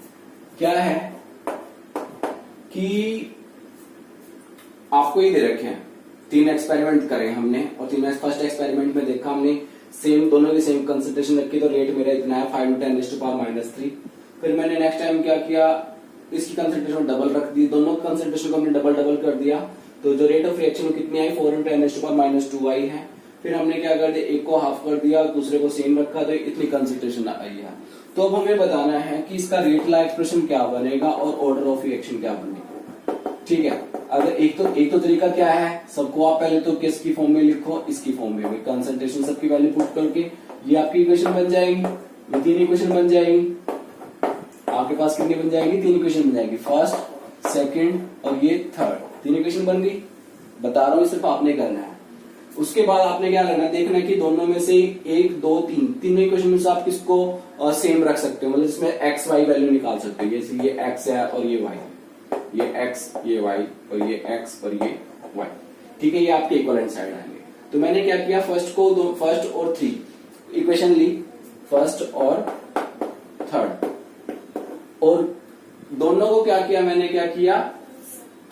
क्या है कि आपको ये दे रखे हैं, 3 एक्सपेरिमेंट करे हमने और तीनों फर्स्ट एक्सपेरिमेंट में देखा हमने सेम, दोनों की सेम कंसंट्रेशन रखी, तो रेट मेरा इतना है 5 × 10⁻³ फिर मैंने नेक्स्ट टाइम क्या किया, इसकी कंसंट्रेशन डबल रख दी, दोनों कंसंट्रेशन को हमने डबल कर दिया, तो जो रेट ऑफ रिएक्शन कितनी आई 4 × 10⁻² आई है। फिर हमने क्या कर दिया, एक को हाफ कर दिया, दूसरे को सेम रखा, तो इतनी कंसंट्रेशन आई है। तो अब हमें बताना है कि इसका रेट ला एक्सप्रेशन क्या बनेगा और ऑर्डर ऑफ रिएक्शन क्या बनेगा। ठीक है, अगर एक तो तरीका क्या है, सबको आप पहले तो किसकी फॉर्म में लिखो, इसकी फॉर्म में कंसंट्रेशन सबकी वैल्यू पुट करके ये आपकी इक्वेशन बन जाएगी, ये 3 इक्वेशन बन जाएगी। आपके पास कितनी बन जाएगी, 3 इक्वेशन बन जाएगी, फर्स्ट सेकंड और ये थर्ड, 3 इक्वेशन बन गई। बता रहा हूं सिर्फ आपने करना है। उसके बाद आपने क्या करना है, देखना है कि दोनों में से 1 2 3 तीनों इक्वेशन में से आप किसको सेम रख सकते हो, मतलब इसमें एक्स वाई वैल्यू निकाल सकते हो। जैसे ये एक्स है और ये वाई, ये एक्स ये वाई और ये एक्स और ये वाई। ठीक है, ये आपके इक्विवेलेंट साइड आएंगे। तो मैंने क्या किया, फर्स्ट और 3 इक्वेशन ली, फर्स्ट और थर्ड, और दोनों को क्या किया, मैंने क्या किया,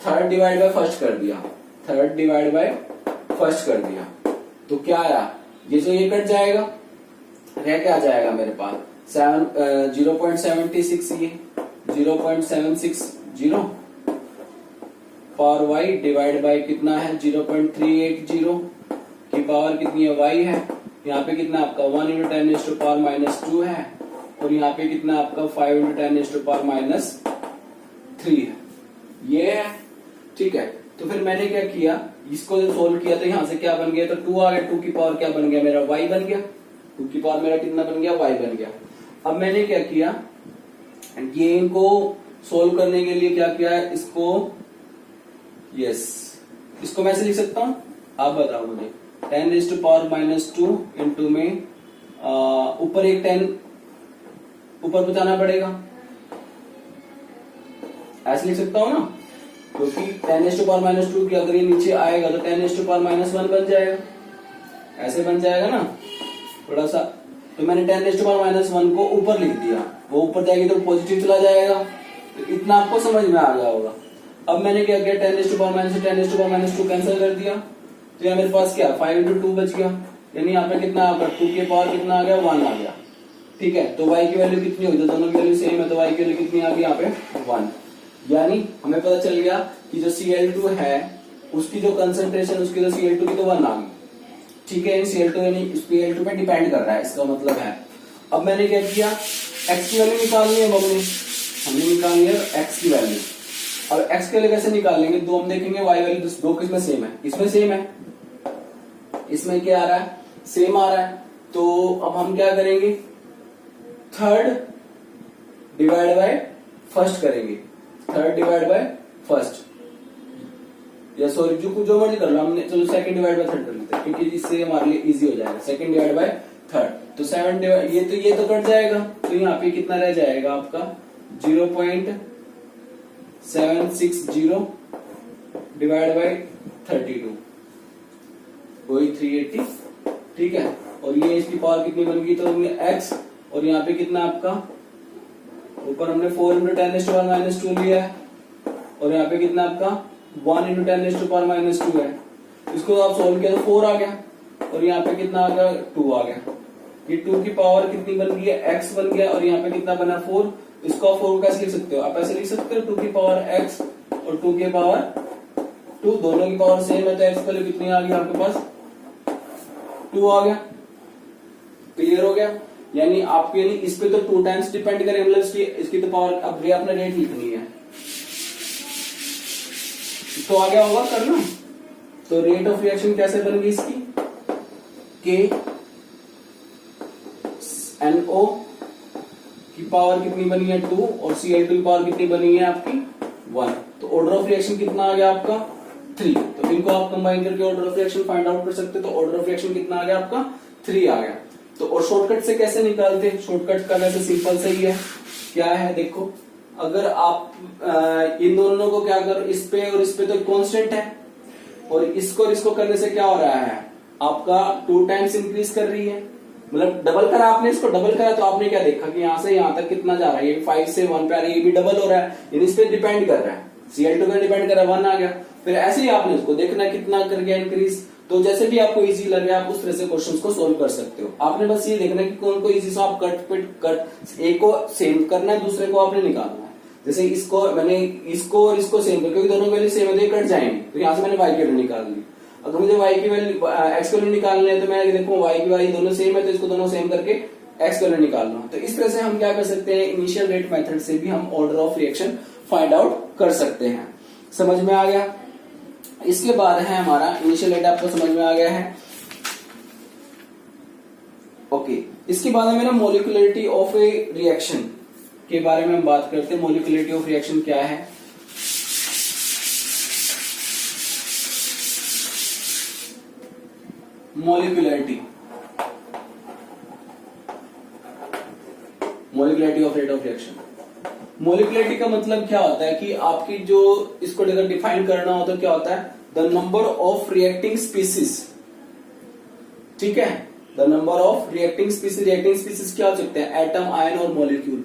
थर्ड डिवाइड बाय फर्स्ट कर दिया, थर्ड डिवाइड बाय फर्स्ट कर दिया। तो क्या आया, ये जो ये कट जाएगा, रह क्या जाएगा मेरे पास 0.76, ये 0.760 पावर वाई डिवाइड बाय कितना है 0.380 की पावर कितनी है वाई है। यहाँ पे कितना आपका 1 × 10⁻² है और यहाँ पे कितना आपका 5 × 10⁻³ है, ये है। ठीक है, तो फिर मैंने क्या किया, इसको जब सोल्व किया तो यहाँ से क्या बन गया, तो 2 आ गया, 2 की पावर क्या बन गया मेरा y बन गया, 2 की पावर मेरा कितना बन गया y बन गया। अब मैंने क्या किया, ये इनको सोल्व करने के लिए क्या किया है, इसको इसको मैं ऐसे लिख सकता हूं, आप बताओ मुझे 10⁻² इंटू में ऊपर एक 10 ऊपर पहुंचाना पड़ेगा, ऐसे लिख सकता हूं ना, क्योंकि 10⁻² की अगर ये नीचे आएगा तो 10⁻1 बन जाएगा, ऐसे बन जाएगा ना थोड़ा सा। तो मैंने 10⁻1 को ऊपर लिख दिया, वो ऊपर जाएगी तो पॉजिटिव चला जाएगा, तो इतना आपको समझ में आ गया होगा। अब मैंने क्या किया, 10⁻1 से 10⁻2 कैंसिल कर दिया, तो यहाँ मेरे पास क्या 5 × 2 बच गया, यानी यहाँ पे कितना आपका 2 की पावर कितना आ गया 1 आ गया। ठीक है, तो y की वैल्यू कितनी होगी, दोनों की वैल्यू सेम है, तो y की वैल्यू कितनी आ गई यहाँ पे 1। यानी हमें पता चल गया कि जो Cl2 है उसकी जो कंसंट्रेशन, उसकी जो Cl2 की तो 1 आ गई। ठीक है, Cl2 यानी Pl2 पे डिपेंड कर रहा है, इसका मतलब है। अब मैंने क्या किया, x की वैल्यू निकालनी है, हमने निकालनी है x की वैल्यू। अब x की वैल्यू कैसे निकालेंगे, दो हम देखेंगे y वैल्यू, दो किसमें सेम है, इसमें सेम है, इसमें क्या आ रहा है सेम आ रहा है। तो अब हम क्या करेंगे, थर्ड डिवाइड बाय फर्स्ट करेंगे, थर्ड डिवाइड बाय फर्स्ट, या सॉरी जो मर्जी कर लो, हमने चलो सेकंड डिवाइड बाय थर्ड कर लेते हैं क्योंकि इससे हमारे लिए इजी हो जाएगा। सेकंड डिवाइड बाय थर्ड, तो 7 डिवाइड ये तो कट जाएगा, तो यहाँ पे कितना रह जाएगा आपका 0.760 डिवाइड बाय 32, वही 380। ठीक है, और ये इसकी पावर कितनी बन गई, तो x, और यहाँ पे कितना आपका ऊपर हमने 4 × 10⁻² लिया है, और यहाँ पे कितना आपका 1 × 10⁻² है। इसको आप सोल्व किया तो 4 आ गया, और यहाँ पे कितना आ गया 2 आ गया। ये 2 की पावर कितनी बन गई है x बन गया, और यहाँ पे कितना बना 4। इसको आप 4 को कैसे लिख सकते हो, आप ऐसे लिख सकते हो 2 की पावर x और 2 की पावर 2, दोनों की पावर सेम है, तो x वैल्यू कितनी आ गई आपके पास 2 आ गया। क्लियर हो गया, यानी आपके इस पे तो 2 टाइम्स डिपेंड करें, मतलब इसकी तो पावर, अब ये अपना रेट लिखनी है, तो आ गया होगा करना। तो रेट ऑफ रिएक्शन कैसे बन गई इसकी, K NO की पावर कितनी बनी है 2 और Cl2 की पावर कितनी बनी है आपकी 1, तो ऑर्डर ऑफ रिएक्शन कितना आ गया आपका 3। तो इनको आप कंबाइन करके order of reaction find out कर सकते हो, तो ऑर्डर ऑफ रिएक्शन कितना आ गया आपका 3 आ गया। तो और शॉर्टकट से कैसे निकालते हैं, शॉर्टकट का वैसे सिंपल सही है, क्या है देखो, अगर आप इन दोनों को क्या कर, इस पे और इस पे तो कांस्टेंट है, और इसको करने से क्या हो रहा है, आपका 2 टाइम्स इंक्रीज कर रही है, मतलब डबल करा आपने, इसको डबल करा तो आपने क्या देखा कि यहाँ से यहाँ तक कितना जा रहा है, ये 5 से 1 पे आ रहा है, ये भी डबल हो रहा है, यानी इस पे डिपेंड कर रहा है, Cl2 पे डिपेंड कर रहा है, 1 आ गया। फिर ऐसे ही आपने उसको देखना कितना कर गया इंक्रीज। तो जैसे भी आपको इजी लगे आप उस तरह से क्वेश्चंस को सोल्व कर सकते हो। आपने बस ये देखना कि कौन को इजी, सो आप कट एक को सेम करना है, दूसरे को आपने निकालना है। जैसे इसको मैंने इसको और इसको सेम कर, क्योंकि दोनों वैल्यू सेम है, कट जाएंगे, तो यहाँ से मैंने y की वैल्यू निकाल ली। अगर मुझे y की वैल्यू x की वैल्यू निकालनी है तो मैं देखूँ y की वैल्यू दोनों सेम है, तो इसको दोनों सेम करके x की वैल्यू निकाल लूँ। तो इस तरह से हम क्या कर सकते हैं, इनिशियल रेट मेथड से भी हम order of reaction find out कर सकते हैं। समझ में आ गया? इसके बाद है हमारा इनिशियल रेट, आपको समझ में आ गया है? ओके, इसके बाद है मेरा मोलिकुलरिटी ऑफ ए रिएक्शन के बारे में हम बात करते हैं। मोलिकुलरिटी ऑफ रिएक्शन क्या है? Molecularity of rate of reaction. Molecularity का मतलब क्या होता है कि आपकी जो इसको अगर डिफाइन करना हो तो क्या होता है, the number of reacting species. ठीक है, the number of reacting species. Reacting species क्या हो सकते हैं, एटम, आयन और मॉलिक्यूल,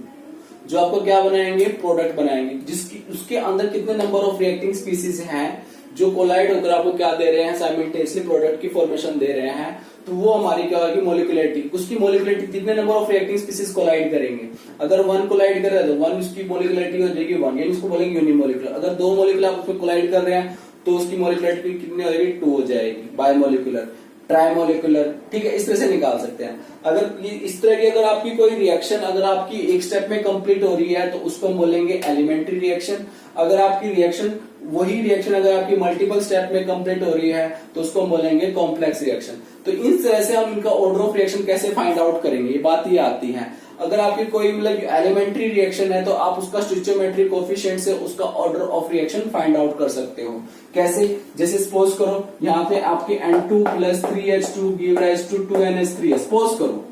जो आपको क्या बनाएंगे, प्रोडक्ट बनाएंगे, जिसकी उसके अंदर कितने नंबर ऑफ रिएक्टिंग स्पीसीज हैं जो कोलाइड होकर आपको क्या दे रहे हैं, साइमल्टेनियसली प्रोडक्ट की फॉर्मेशन दे रहे हैं, तो वो हमारी क्या होगी, मोलिकुलरिटी। उसकी मोलिकुलरिटी कितने number of reacting species collide करेंगे। अगर 1 कोलाइड कर रहे हैं तो 1 उसकी मोलिकुलरिटी हो जाएगी 1, यानी इसको बोलेंगे यूनिमोलिकुलर। अगर 2 मोलिकुलर आप उसमें कोलाइड कर रहे हैं तो उसकी मोलिकुलरिटी कितनी हो जाएगी, 2 हो जाएगी। बायोमोलिकुलर, ट्राइमोलिकुलर, ठीक है, इस तरह से निकाल सकते हैं। अगर इस तरह की अगर आपकी कोई रिएक्शन अगर आपकी एक स्टेप में कंप्लीट हो रही है तो उसको हम बोलेंगे एलिमेंट्री रिएक्शन। अगर आपकी रिएक्शन वही रिएक्शन अगर आपकी मल्टीपल स्टेप में कंप्लीट हो रही है तो उसको हम बोलेंगे कॉम्प्लेक्स रिएक्शन। तो इस तरह से हम इनका ऑर्डर ऑफ रिएक्शन कैसे फाइंड आउट करेंगे, ये बात ये आती है। अगर आपकी कोई मतलब एलिमेंट्री रिएक्शन है तो आप उसका स्टोइचियोमेट्रिक कोएफिशिएंट से उसका order of reaction find out कर सकते हो। कैसे? जैसे सपोज करो यहाँ पे आपके N2 + 3H2 give rise to 2NH3 है। सपोज करो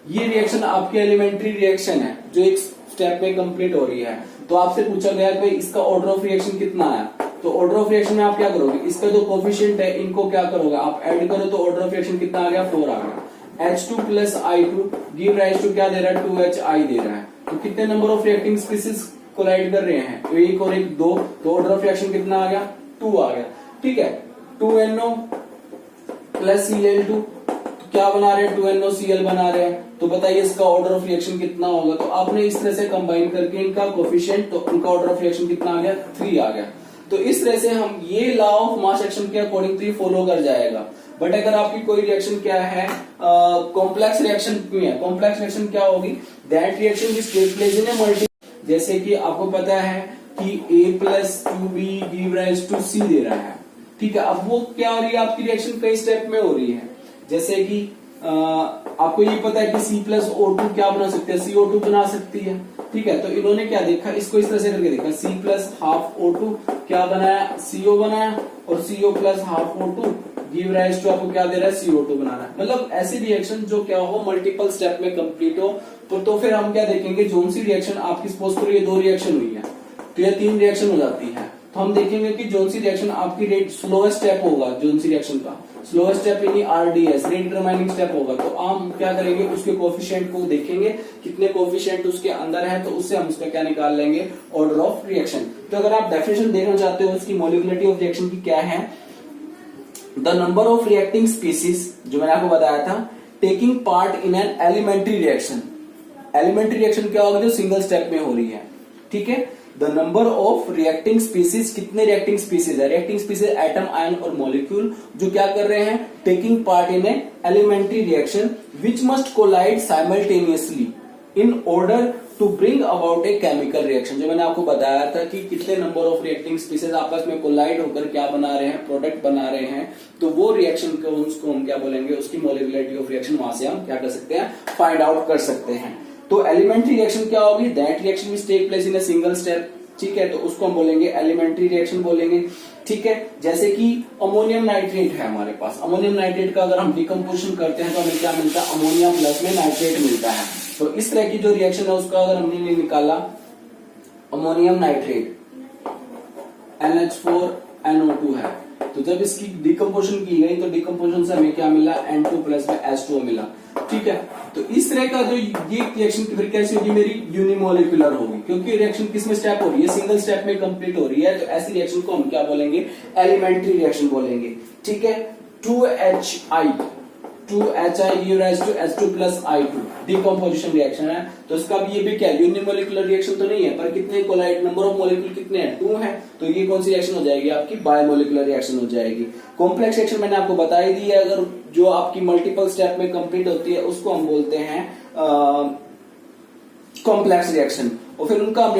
ये रिएक्शन आपकी एलिमेंट्री रिएक्शन है जो एक स्टेप में कंप्लीट हो रही है। तो आपसे पूछा गया कि इसका ऑर्डर ऑफ रिएक्शन कितना है, तो ऑर्डर ऑफ रिएक्शन में आप क्या करोगे, इसका जो कोएफिशिएंट है इनको क्या करोगे, आप ऐड करो तो ऑर्डर ऑफ रिएक्शन कितना आ गया, 4 आ गया। H2 + I2 give rise to क्या दे रहा है, 2HI दे रहा है। तो कितने number of reacting species collide कर रहे हैं, तो 1 और 1 2, तो ऑर्डर ऑफ रिएक्शन कितना आ गया, 2 आ गया। ठीक है, 2NO + Cl2 क्या बना रहे हैं, 2NOCl बना रहे हैं। तो बताइए इसका ऑर्डर ऑफ रिएक्शन कितना होगा। तो आपने इस तरह से कंबाइन करके इनका कोएफिशिएंट, तो उनका ऑर्डर ऑफ रिएक्शन कितना आ गया, 3 आ गया। तो इस तरह से हम ये लॉ ऑफ मास एक्शन के अकॉर्डिंग तो फॉलो कर जाएगा। बट अगर आपकी कोई रिएक्शन क्या है, कॉम्प्लेक्स रिएक्शन में है, कॉम्प्लेक्स रिएक्शन क्या होगी, that reaction which take place in a multi. जैसे कि आपको पता है कि A + 2B give rise to C दे रहा है। ठीक है, अब वो क्या हो रही है, आपकी रिएक्शन कई स्टेप में हो रही है। जैसे कि आपको ये पता है कि C + O2 क्या बना सकते हैं, CO2 बना सकती है। ठीक है, तो इन्होंने क्या देखा, इसको इस तरह से करके देखा, C + ½ O2 क्या बनाया, CO बनाया, और CO + ½ O2 give rise to आपको क्या दे रहा है, CO2 बना रहा है। मतलब ऐसी रिएक्शन जो क्या हो, मल्टीपल स्टेप में कंप्लीट हो। तो फिर हम क्या देखेंगे, जोन सी रिएक्शन आपकी सपोज करो ये 2 रिएक्शन हुई है तो ये 3 रिएक्शन हो जाती है। तो हम देखेंगे कि जोन सी रिएक्शन आपकी रेट स्लोएस्ट स्टेप होगा, जोन सी रिएक्शन का स्लोएस्ट स्टेप यानी RDS, रेट डिटरमाइनिंग स्टेप होगा। तो हम क्या करेंगे, उसके कोएफिशिएंट को देखेंगे कितने कोएफिशिएंट उसके अंदर है, तो उससे हम उसका क्या निकाल लेंगे, ऑर्डर ऑफ रिएक्शन। तो अगर आप डेफिनेशन देखना चाहते हो उसकी मोलिकुलरिटी ऑफ रिएक्शन की क्या है, the number of reacting species, जो मैंने आपको बताया था, taking part in an elementary reaction. Elementary reaction क्या होगी, जो सिंगल स्टेप में हो रही है। ठीक है, the number of reacting species, कितने रिएक्टिंग स्पीसीज है, रिएक्टिंग स्पीसीज एटम, आयन और मॉलिक्यूल, जो क्या कर रहे हैं, taking part in a elementary reaction which must collide simultaneously in order to bring about a chemical reaction. जो मैंने आपको बताया था कि कितने नंबर ऑफ रिएक्टिंग स्पीसीज आपस में कोलाइड होकर क्या बना रहे हैं, प्रोडक्ट बना रहे हैं। तो वो रिएक्शन को उसको हम क्या बोलेंगे, उसकी मोलिकुलरिटी ऑफ रिएक्शन, वहां से हम क्या कर सकते हैं, फाइंड आउट कर सकते हैं। तो एलिमेंट्री रिएक्शन क्या होगी, that reaction which take place in a single step. ठीक है, तो उसको हम बोलेंगे एलिमेंट्री रिएक्शन बोलेंगे। ठीक है, जैसे कि अमोनियम नाइट्रेट है हमारे पास, अमोनियम नाइट्रेट का अगर हम डिकम्पोजिशन करते हैं तो हमें क्या मिलता है, अमोनिया प्लस में नाइट्रेट मिलता है। तो इस तरह की जो रिएक्शन है उसका अगर हमने निकाला, अमोनियम नाइट्रेट NH4NO2 है, तो जब इसकी डिकम्पोजिशन की गई तो डिकम्पोजिशन से हमें क्या मिला, N2 + में H2O मिला। ठीक है। तो इस तरह का जो ये रिएक्शन फिर कैसी होगी, मेरी यूनिमोलिकुलर होगी, क्योंकि रिएक्शन किसमें स्टेप हो रही है, सिंगल स्टेप में कंप्लीट हो रही है। तो ऐसी रिएक्शन को हम क्या बोलेंगे, एलिमेंट्री रिएक्शन बोलेंगे। ठीक है। 2HI give rise to H2 plus I2 decomposition reaction है। तो इसका भी ये भी क्या यूनिमोलिकुलर रिएक्शन तो नहीं है, पर कितने कोलाइड नंबर ऑफ मोलिक्यूल कितने हैं, 2 है। तो ये कौन सी रिएक्शन हो जाएगी, आपकी बायोमोलिकुलर रिएक्शन हो जाएगी। कॉम्प्लेक्स रिएक्शन मैंने आपको बता ही दी है, अगर जो आपकी मल्टीपल स्टेप में कंप्लीट होती है उसको हम बोलते हैं कॉम्प्लेक्स रिएक्शन। और फिर उनका हम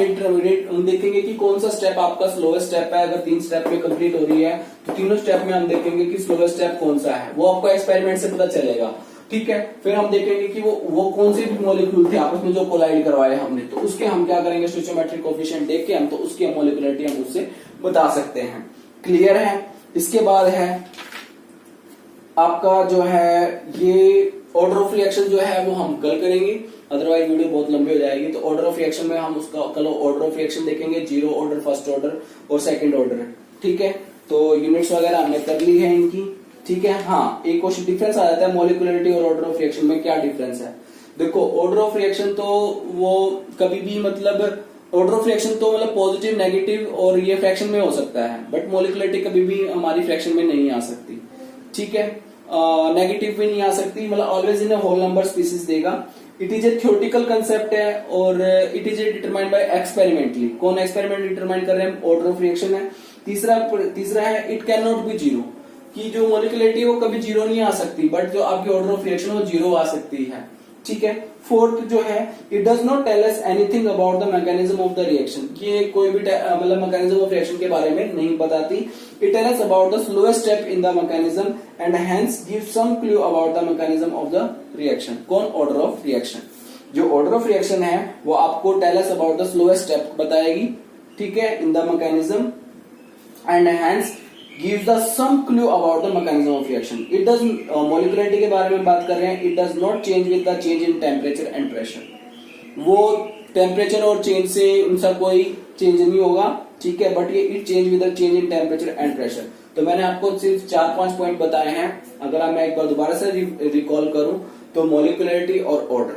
देखेंगे कि कौन सा स्टेप आपका स्लोएस्ट स्टेप है। अगर 3 स्टेप में कंप्लीट हो रही है तो तीनों स्टेप में हम देखेंगे कि स्लोएस्ट स्टेप कौन सा है, वो आपको एक्सपेरिमेंट से पता चलेगा। ठीक है। फिर हम देखेंगे कि वो कौन से भी मॉलिक्यूल थे आपस में जो कोलाइड करवाए हमने, तो उसके हम क्या करेंगे, स्टोइचोमेट्रिक कोएफिशिएंट देख के हम तो उसकी मॉलिक्युलरिटी हम उससे बता सकते हैं। क्लियर है। इसके बाद है आपका जो है ये ऑर्डर ऑफ रिएक्शन जो है वो हम कल करेंगे, अदरवाइज वीडियो बहुत लंबी हो जाएगी। तो ऑर्डर ऑफ रिएक्शन में हम उसका कल ऑर्डर ऑफ रिएक्शन देखेंगे, 0 ऑर्डर, फर्स्ट ऑर्डर और सेकंड ऑर्डर। ठीक है। तो यूनिट्स वगैरह हमने कर ली है इनकी। ठीक है। हाँ, एक क्वेश्चन डिफरेंस आ जाता है मॉलिक्युलरिटी और ऑर्डर ऑफ रिएक्शन में, क्या डिफरेंस है। देखो ऑर्डर ऑफ रिएक्शन तो वो कभी भी मतलब ऑर्डर ऑफ रिएक्शन तो मतलब पॉजिटिव, नेगेटिव और ये फ्रैक्शन में हो सकता है, बट मॉलिक्युलरिटी कभी भी हमारी फ्रैक्शन में नहीं आ सकती। ठीक है। नेगेटिव भी नहीं आ सकती, मतलब always in whole number species देगा। It is a theoretical concept है और it is a determined by experimentally. कौन एक्सपेरिमेंट डिटरमाइन कर रहे हैं, ऑर्डर ऑफ रिएक्शन है। तीसरा है it can not be zero, कि जो मॉलिक्युलरिटी है वो कभी जीरो नहीं आ सकती, बट जो आपकी ऑर्डर ऑफ रिएक्शन वो जीरो आ सकती है। ठीक है। फोर्थ जो है it does not tell us anything about the mechanism of the reaction, ये कोई भी मतलब मैकेनिज्म ऑफ रिएक्शन के बारे में नहीं बताती। It tell us about the slowest step in the mechanism and hence give some clue about the mechanism of the reaction. कौन, ऑर्डर ऑफ रिएक्शन। जो ऑर्डर ऑफ रिएक्शन है वो आपको tell us about the slowest step बताएगी। ठीक है, in the mechanism and hence gives the some clue about the mechanism of reaction. It does molecularity के बारे में बात कर रहे हैं। It does not change with the change in temperature and pressure. वो टेम्परेचर और चेंज से उनका कोई चेंज नहीं होगा। ठीक है। बट ये it change with the change in temperature and pressure. तो मैंने आपको सिर्फ 4-5 पॉइंट बताए हैं। अगर मैं एक बार दोबारा से रिकॉल करूं तो मॉलिक्युलरिटी और ऑर्डर।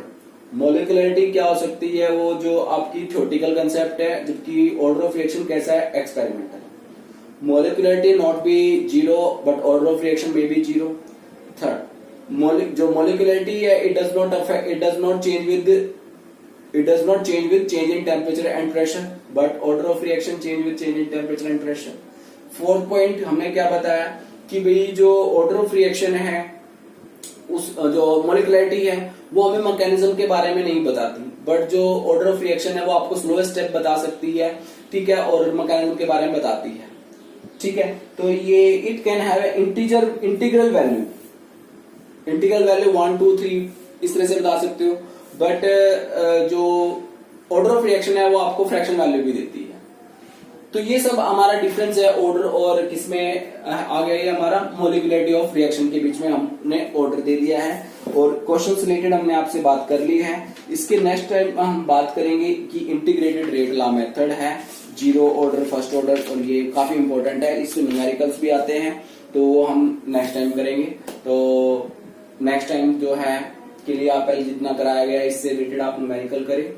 मॉलिक्युलरिटी क्या हो सकती है, वो जो आपकी थ्योरेटिकल कंसेप्ट है, जबकि ऑर्डर ऑफ रिएक्शन कैसा है, experimental. Molecularity not be zero, but order of reaction may be zero. Third, जो molecularity है, it does not change with change in temperature and pressure, but order of reaction change with change in temperature and pressure. Fourth point हमने क्या बताया कि भाई जो order of reaction है, उस जो molecularity है वो हमें मैकेनिज्म के बारे में नहीं बताती, बट जो order of reaction है वो आपको स्लोएस्ट स्टेप बता सकती है। ठीक है। और मैकेनिज्म के बारे में बताती है। ठीक है। तो ये it can have integral value 1, 2, 3 इस तरह से बता सकते हो, बट जो ऑर्डर ऑफ रिएक्शन है वो आपको फ्रैक्शन वैल्यू भी देती है। तो ये सब हमारा डिफरेंस है ऑर्डर और किसमें आ गया, ये हमारा मॉलिक्युलरिटी ऑफ रिएक्शन के बीच में हमने ऑर्डर दे दिया है और क्वेश्चन रिलेटेड हमने आपसे बात कर ली है। इसके नेक्स्ट टाइम हम बात करेंगे कि इंटीग्रेटेड रेट लॉ मेथड है, 0 ऑर्डर, फर्स्ट ऑर्डर, और ये काफी इंपॉर्टेंट है, इससे न्यूमेरिकल्स भी आते हैं, तो वो हम नेक्स्ट टाइम करेंगे। तो नेक्स्ट टाइम जो है के लिए आप पहले जितना कराया गया है इससे रिलेटेड आप न्यूमेरिकल करें।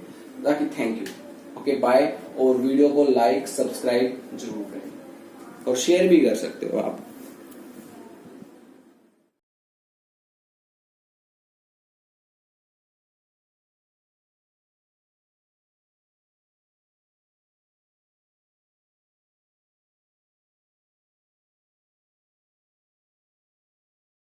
बाकी थैंक यू, ओके बाय। और वीडियो को लाइक सब्सक्राइब जरूर करें और शेयर भी कर सकते हो आप।